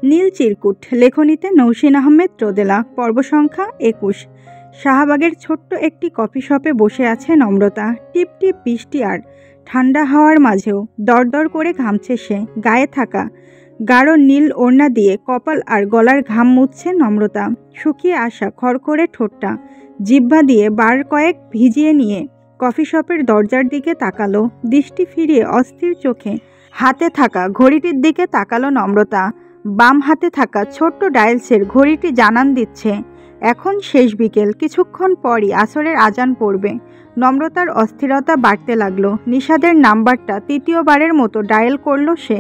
নীল চিরকুট, লেখনীতে নৌসিন আহমেদ রোদেলা। পর্ব সংখ্যা 21। শাহবাগের ছোট্ট একটি কফি শপে বসে আছে নম্রতা। টিপ টিপ বৃষ্টি আর ঠান্ডা হাওয়ার মাঝেও দরদর করে ঘামছে সে। গায়ে থাকা গাঢ় নীল ওড়না দিয়ে কপাল আর গলার ঘাম মুছছে নম্রতা। শুকিয়ে আসা খড়খড়ে ঠোঁটটা জিহ্বা দিয়ে বার কয়েক ভিজিয়ে নিয়ে কফি শপের দরজার দিকে তাকালো। দৃষ্টি ফিরিয়ে অস্থির চোখে হাতে থাকা ঘড়িটির দিকে তাকালো নম্রতা। বাম হাতে থাকা ছোট্ট ডায়ালসের ঘড়িটি জানান দিচ্ছে এখন শেষ বিকেল, কিছুক্ষণ পরই আসরের আজান পড়বে। নম্রতার অস্থিরতা বাড়তে লাগলো। নিশাদের নাম্বারটা তৃতীয়বারের মতো ডায়াল করলো সে।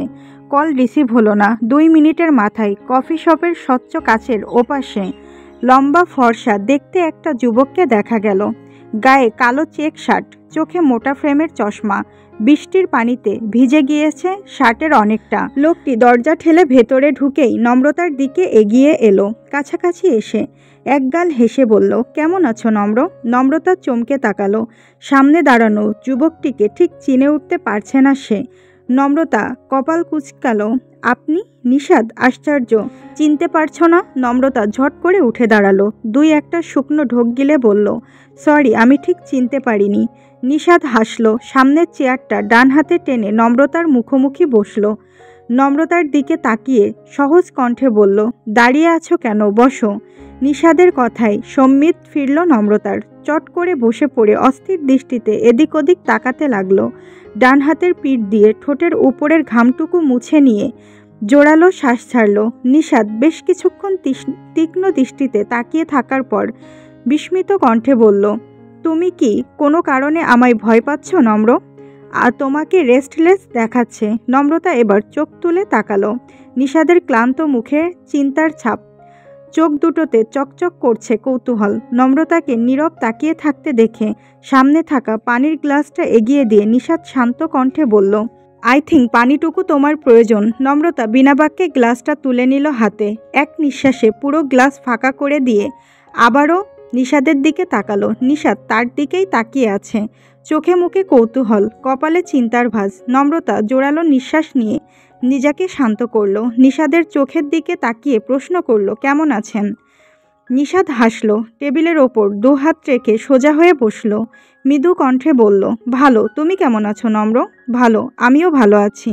কল রিসিভ হলো না। 2 মিনিটের মাথায় কফি শপের স্বচ্ছ কাচের ওপাশে লম্বা ফর্সা দেখতে একটা যুবককে দেখা গেল। গায়ে কালো চেক শার্ট, চোখে মোটা ফ্রেমের চশমা। বৃষ্টির পানিতে ভিজে গিয়েছে শার্টের অনেকটা। লোকটি দরজা ঠেলে ভেতরে ঢুকেই নম্রতার দিকে এগিয়ে এলো। কাছাকাছি এসে একগাল হেসে বলল, কেমন আছো নম্র? নম্রতা চমকে তাকালো। সামনে দাঁড়ানো যুবকটিকে ঠিক চিনে উঠতে পারছে না সে। নম্রতা কপাল কুঁচকালো। আপনি? নিশাদ? আশ্চর্য। চিনতে পারছো না? নম্রতা ঝট করে উঠে দাঁড়ালো। 2-1টা শুকনো ঢোক গিলে বলল, সরি, আমি ঠিক চিনতে পারিনি। নিশাদ হাসলো। সামনের চেয়ারটা ডান হাতে টেনে নম্রতার মুখোমুখি বসলো। নম্রতার দিকে তাকিয়ে সহজ কণ্ঠে বলল, দাঁড়িয়ে আছো কেন? বসো। নিশাদের কথায় সম্মিত ফিরল নম্রতার। চট করে বসে পড়ে অস্থির দৃষ্টিতে এদিক ওদিক তাকাতে লাগলো। ডান হাতের পিঠ দিয়ে ঠোঁটের উপরের ঘামটুকু মুছে নিয়ে জোরালো শ্বাস ছাড়ল। নিশাদ বেশ কিছুক্ষণ তীক্ষ্ণ দৃষ্টিতে তাকিয়ে থাকার পর বিস্মিত কণ্ঠে বলল, তুমি কি কোনো কারণে আমায় ভয় পাচ্ছ নম্র? আর তোমাকে রেস্টলেস দেখাচ্ছে। নম্রতা এবার চোখ তুলে তাকালো। নিশাদের ক্লান্ত মুখে চিন্তার ছাপ। চোখ দুটোতে চকচক করছে কৌতূহল। নম্রতাকে নীরব তাকিয়ে থাকতে দেখে সামনে থাকা পানির গ্লাসটা এগিয়ে দিয়ে নিশাদ শান্ত কণ্ঠে বলল, আই থিঙ্ক পানিটুকু তোমার প্রয়োজন। নম্রতা বিনা বাক্যে গ্লাসটা তুলে নিল হাতে। এক নিঃশ্বাসে পুরো গ্লাস ফাঁকা করে দিয়ে আবারও নিশাদের দিকে তাকালো। নিশাদ তার দিকেই তাকিয়ে আছে। চোখে মুখে কৌতূহল, কপালে চিন্তার ভাঁজ। নম্রতা জোরালো নিঃশ্বাস নিয়ে নিজেকে শান্ত করলো। নিশাদের চোখের দিকে তাকিয়ে প্রশ্ন করলো, কেমন আছেন? নিশাদ হাসলো। টেবিলের ওপর 2 হাত রেখে সোজা হয়ে বসলো। মৃদু কণ্ঠে বলল, ভালো। তুমি কেমন আছো নম্র? ভালো, আমিও ভালো আছি।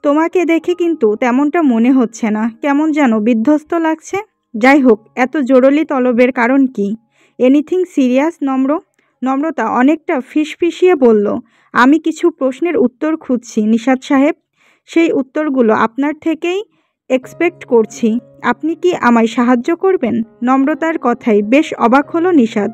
তোমাকে দেখে কিন্তু তেমনটা মনে হচ্ছে না, কেমন যেন বিধ্বস্ত লাগছে। যাই হোক, এত জরুরি তলবের কারণ কি? এনিথিং সিরিয়াস নম্র? নম্রতা অনেকটা ফিসফিসিয়ে বলল, আমি কিছু প্রশ্নের উত্তর খুঁজছি নিশাদ সাহেব। সেই উত্তরগুলো আপনার থেকেই এক্সপেক্ট করছি। আপনি কি আমায় সাহায্য করবেন? নম্রতার কথাই বেশ অবাক হলো নিশাদ।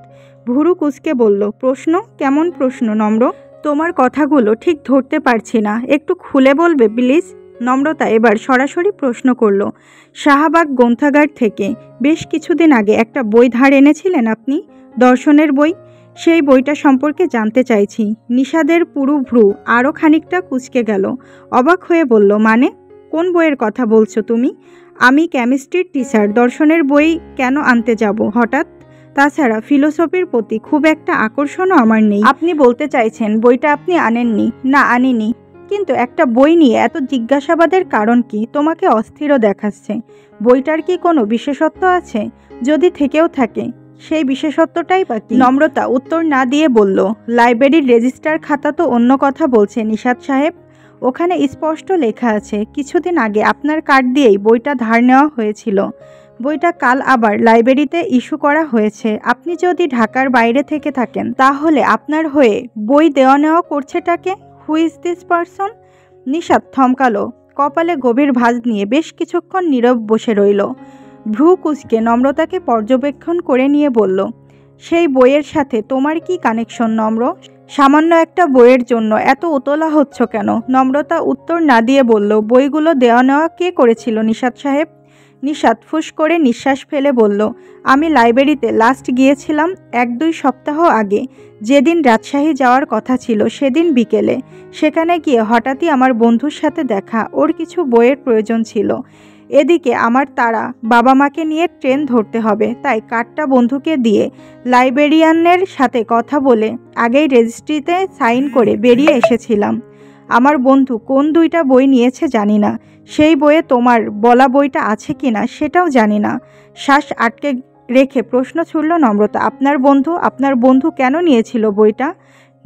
ভুরু কুঁচকে বলল, প্রশ্ন? কেমন প্রশ্ন নম্র? তোমার কথাগুলো ঠিক ধরতে পারছি না, একটু খুলে বলবে প্লিজ? নম্রতা এবার সরাসরি প্রশ্ন করল, শাহবাগ গ্রন্থাগার থেকে বেশ কিছুদিন আগে একটা বই ধার এনেছিলেন আপনি, দর্শনের বই। সেই বইটা সম্পর্কে জানতে চাইছি। নিশাদের পুরু ভ্রু আরও খানিকটা কুঁচকে গেল। অবাক হয়ে বলল, মানে? কোন বইয়ের কথা বলছো তুমি? আমি কেমিস্ট্রির টিচার, দর্শনের বই কেন আনতে যাব হঠাৎ? তাছাড়া ফিলোসফির প্রতি খুব একটা আকর্ষণও আমার নেই। আপনি বলতে চাইছেন বইটা আপনি আনেননি? না, আনিনি। কিন্তু একটা বই নিয়ে এত জিজ্ঞাসাবাদের কারণ কি? তোমাকে অস্থিরও দেখাচ্ছে। বইটার কি কোনো বিশেষত্ব আছে? যদি থেকেও থাকে, সেই বিশেষত্বটাই বা কি? নম্রতা উত্তর না দিয়ে বলল, লাইব্রেরির রেজিস্টার খাতা তো অন্য কথা বলছে নিশাদ সাহেব। ওখানে স্পষ্ট লেখা আছে কিছুদিন আগে আপনার কার্ড দিয়েই বইটা ধার নেওয়া হয়েছিল। বইটা কাল আবার লাইব্রেরিতে ইস্যু করা হয়েছে। আপনি যদি ঢাকার বাইরে থেকে থাকেন তাহলে আপনার হয়ে বই দেওয়া নেওয়া করছেটাকে? Who is this person? Nishad থমকালো। কপালে গভীর ভাঁজ নিয়ে বেশ কিছুক্ষণ নীরব বসে রইল। ভ্রু কুঁচকে নম্রতাকে পর্যবেক্ষণ করে নিয়ে বলল, সেই বইয়ের সাথে তোমার কি কানেকশন নম্র? সামান্য একটা বইয়ের জন্য এত উতলা হচ্ছ কেন? নম্রতা উত্তর না দিয়ে বলল, বইগুলো দেওয়া নেওয়া কে করেছিল নিশাদ সাহেব? নিশাদ ফুস করে নিঃশ্বাস ফেলে বলল, আমি লাইব্রেরিতে লাস্ট গিয়েছিলাম 1-2 সপ্তাহ আগে। যেদিন রাজশাহী যাওয়ার কথা ছিল সেদিন বিকেলে। সেখানে গিয়ে হঠাৎই আমার বন্ধুর সাথে দেখা। ওর কিছু বইয়ের প্রয়োজন ছিল। এদিকে আমার তারা, বাবা মাকে নিয়ে ট্রেন ধরতে হবে, তাই কার্ডটা বন্ধুকে দিয়ে লাইব্রেরিয়ানের সাথে কথা বলে আগেই রেজিস্ট্রিতে সাইন করে বেরিয়ে এসেছিলাম। আমার বন্ধু কোন 2টা বই নিয়েছে জানি না, সেই বইয়ে তোমার বলা বইটা আছে কিনা সেটাও জানি না। শ্বাস আটকে রেখে প্রশ্ন ছুড়ল নম্রতা। আপনার বন্ধু কেন নিয়েছিল বইটা?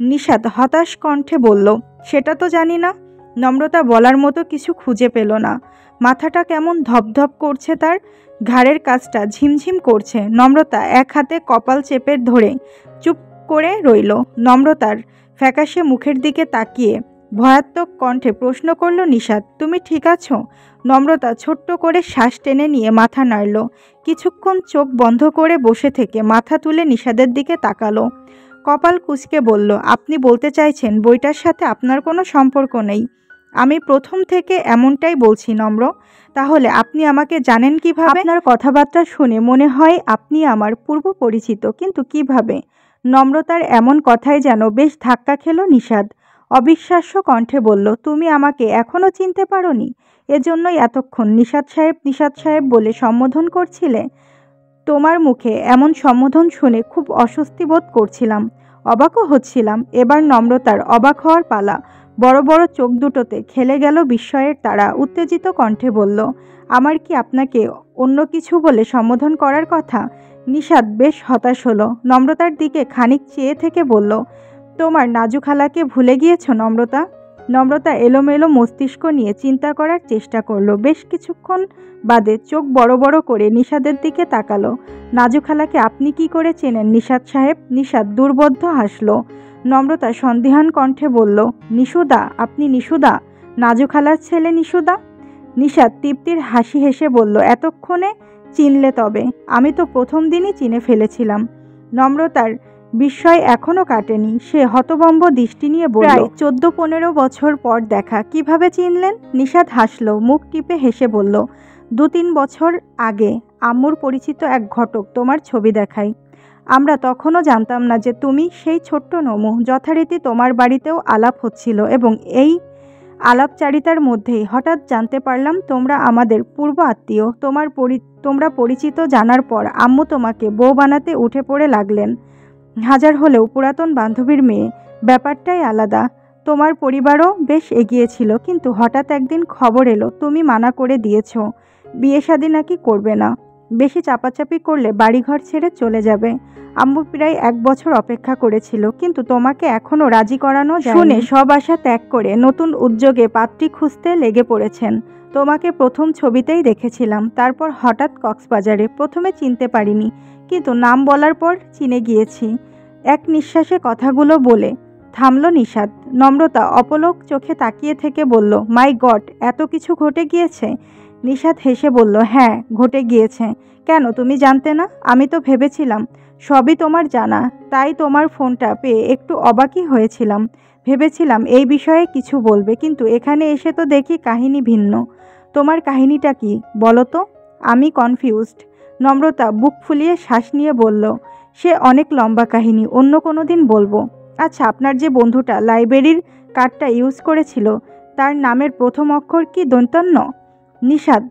নিশাত হতাশ কণ্ঠে বলল, সেটা তো জানি না। নম্রতা বলার মতো কিছু খুঁজে পেল না। মাথাটা কেমন ধপধপ করছে, তার ঘাড়ের কাছটা ঝিমঝিম করছে। নম্রতা এক হাতে কপাল চেপে ধরে চুপ করে রইল। নম্রতার ফ্যাকাশে মুখের দিকে তাকিয়ে ভয়াত্মক কণ্ঠে প্রশ্ন করল নিশাত, তুমি ঠিক আছো? নম্রতা ছোট্ট করে শ্বাস টেনে নিয়ে মাথা নাড়ল। কিছুক্ষণ চোখ বন্ধ করে বসে থেকে মাথা তুলে নিশাদের দিকে তাকালো। কপাল কুঁচকে বলল, আপনি বলতে চাইছেন বইটার সাথে আপনার কোনো সম্পর্ক নেই? আমি প্রথম থেকে এমনটাই বলছি নম্র। তাহলে আপনি আমাকে জানেন কিভাবে? আপনার কথাবার্তা শুনে মনে হয় আপনি আমার পূর্ব পরিচিত, কিন্তু কিভাবে? নম্রতার এমন কথাই যেন বেশ ধাক্কা খেল নিশাদ। অবিশ্বাস্য কণ্ঠে বলল, তুমি আমাকে এখনও চিনতে পারোনি? এজন্যই এতক্ষণ নিশাত সাহেব বলে সম্বোধন করছিলে? তোমার মুখে এমন সম্বোধন শুনে খুব অস্বস্তি বোধ করছিলাম, অবাকও হচ্ছিলাম। এবার নম্রতার অবাক হওয়ার পালা। বড় বড় চোখ দুটোতে খেলে গেল বিস্ময়ের তারা। উত্তেজিত কণ্ঠে বলল, আমার কি আপনাকে অন্য কিছু বলে সম্বোধন করার কথা? নিশাত বেশ হতাশ হলো। নম্রতার দিকে খানিক চেয়ে থেকে বলল, তোমার নাজু খালাকে ভুলে গিয়েছ নম্রতা? নম্রতা এলোমেলো মস্তিষ্ক নিয়ে চিন্তা করার চেষ্টা করলো। বেশ কিছুক্ষণ বাদে চোখ বড় বড় করে নিশাদের দিকে তাকালো। নাজু খালাকে আপনি কি করে চেনেন নিশাত সাহেব? নিশাত দুর্বোধ্য হাসলো। নম্রতা সন্দিহান কণ্ঠে বলল, নিশুদা? আপনি নিশুদা? নাজু খালার ছেলে নিশুদা? নিশাত তৃপ্তির হাসি হেসে বলল, এতক্ষণে চিনলে তবে? আমি তো প্রথম দিনই চিনে ফেলেছিলাম। নম্রতার বিস্ময় এখনও কাটেনি। সে হতভম্ব দৃষ্টি নিয়ে বলল, 14-15 বছর পর দেখা, কিভাবে চিনলেন? নিশাত হাসল, মুখ টিপে হেসে বলল, 2-3 বছর আগে আম্মুর পরিচিত এক ঘটক তোমার ছবি দেখায়। আমরা তখনও জানতাম না যে তুমি সেই ছোট্ট নমু। যথারীতি তোমার বাড়িতেও আলাপ হচ্ছিল এবং এই আলাপচারিতার মধ্যেই হঠাৎ জানতে পারলাম তোমরা আমাদের পূর্ব আত্মীয়। তোমরা পরিচিত জানার পর আম্মু তোমাকে বউ বানাতে উঠে পড়ে লাগলেন। হাজার হলেও পুরাতন বান্ধবীর মেয়ে, ব্যাপারটাই আলাদা। তোমার পরিবারও বেশ এগিয়ে ছিল, কিন্তু হঠাৎ একদিন খবর এলো তুমি মানা করে দিয়েছ, বিয়ে শাদী নাকি করবে না। বেশি চাপাচাপি করলে বাড়িঘর ছেড়ে চলে যাবে। আম্মু প্রায় 1 বছর অপেক্ষা করেছিল, কিন্তু তোমাকে এখনও রাজি করানো যায়নি। শুনে সব আশা ত্যাগ করে নতুন উদ্যোগে পাত্রী খুঁজতে লেগে পড়েছেন। তোমাকে প্রথম ছবিতেই দেখেছিলাম, তারপর হঠাৎ কক্সবাজারে। প্রথমে চিনতে পারিনি, কিন্তু নাম বলার পর চিনে গিয়েছি। এক নিঃশ্বাসে কথাগুলো বলে থামল নিশাত। নম্রতা অপলক চোখে তাকিয়ে থেকে বলল, মাই গড, এত কিছু ঘটে গিয়েছে? নিশাত হেসে বলল, হ্যাঁ ঘটে গিয়েছে। কেন, তুমি জানতে না? আমি তো ভেবেছিলাম সবই তোমার জানা, তাই তোমার ফোনটা পেয়ে একটু অবাকই হয়েছিলাম। ভেবেছিলাম এই বিষয়ে কিছু বলবে, কিন্তু এখানে এসে তো দেখি কাহিনী ভিন্ন। তোমার কাহিনীটা কি বলো তো? আমি কনফিউজড। নম্রতা বুক ফুলিয়ে শ্বাস নিয়ে বলল, সে অনেক লম্বা কাহিনী, অন্য কোনো দিন বলবো। আচ্ছা, আপনার যে বন্ধুটা লাইব্রেরির কার্ডটা ইউজ করেছিল, তার নামের প্রথম অক্ষর কি দন্তান্ন? নিশাত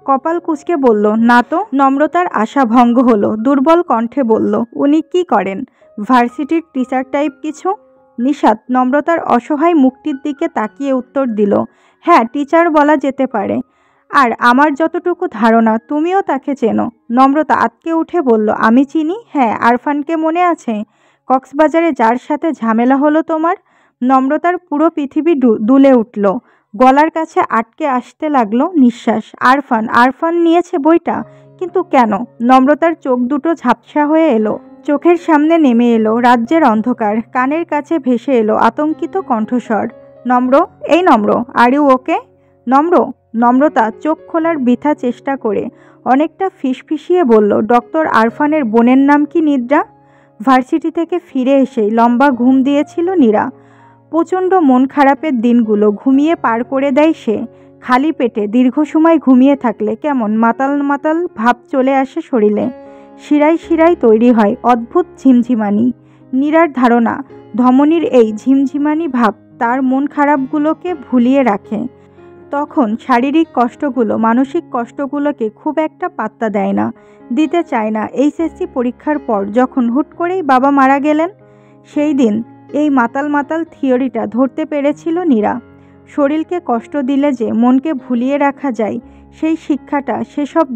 কপাল কুঁচকে বলল, না তো। নম্রতার আশা ভঙ্গ হলো। দুর্বল কণ্ঠে বলল, উনি কি করেন? ভার্সিটির টিচার টাইপ কিছু? নিশাত নম্রতার অসহায় মুখটির দিকে তাকিয়ে উত্তর দিল, হ্যাঁ টিচার বলা যেতে পারে। আর আমার যতটুকু ধারণা তুমিও তাকে চেনো। নম্রতা আটকে উঠে বলল, আমি চিনি, হ্যাঁ। আরফানকে মনে আছে? কক্সবাজারে যার সাথে ঝামেলা হলো তোমার? নম্রতার পুরো পৃথিবী দুলে উঠল। গলার কাছে আটকে আসতে লাগলো নিঃশ্বাস। আরফান নিয়েছে বইটা? কিন্তু কেন? নম্রতার চোখ দুটো ঝাপসা হয়ে এলো। চোখের সামনে নেমে এলো রাজ্যের অন্ধকার। কানের কাছে ভেসে এলো আতঙ্কিত কণ্ঠস্বর, নম্র, এই নম্র, আর ইউ ওকে? নম্রতা চোখ খোলার বৃথা চেষ্টা করে অনেকটা ফিসফিসিয়ে বলল, ডক্টর আরফানের বোনের নাম কি নিদ্রা? ভার্সিটি থেকে ফিরে এসেই লম্বা ঘুম দিয়েছিল নীরা। প্রচণ্ড মন খারাপের দিনগুলো ঘুমিয়ে পার করে দেয় সে। খালি পেটে দীর্ঘ সময় ঘুমিয়ে থাকলে কেমন মাতাল মাতাল ভাব চলে আসে শরীরে। শিরায় শিরায় তৈরি হয় অদ্ভুত ঝিমঝিমানি। নীরার ধারণা, ধমনীর এই ঝিমঝিমানি ভাব তার মন খারাপগুলোকে ভুলিয়ে রাখে। তখন শারীরিক কষ্টগুলো মানসিক কষ্টগুলোকে খুব একটা পাত্তা দেয় না, দিতে চায় না। এইচএসসি পরীক্ষার পর যখন হুট করেই বাবা মারা গেলেন, সেই দিন এই মাতাল মাতাল থিওরিটা ধরতে পেরেছিল নীরা। শরীরকে কষ্ট দিলে যে মনকে ভুলিয়ে রাখা যায়, সেই শিক্ষাটা সেসব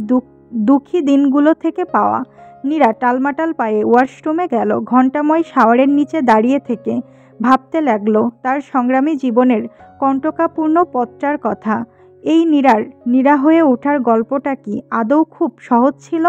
দুঃখী দিনগুলো থেকে পাওয়া। নীরা টালমাটাল পায়ে ওয়াশরুমে গেল। ঘণ্টাময় শাওয়ারের নিচে দাঁড়িয়ে থেকে ভাবতে লাগলো তার সংগ্রামী জীবনের কণ্টকাপূর্ণ পথটার কথা। এই নীরা হয়ে ওঠার গল্পটা কি আদৌ খুব সহজ ছিল?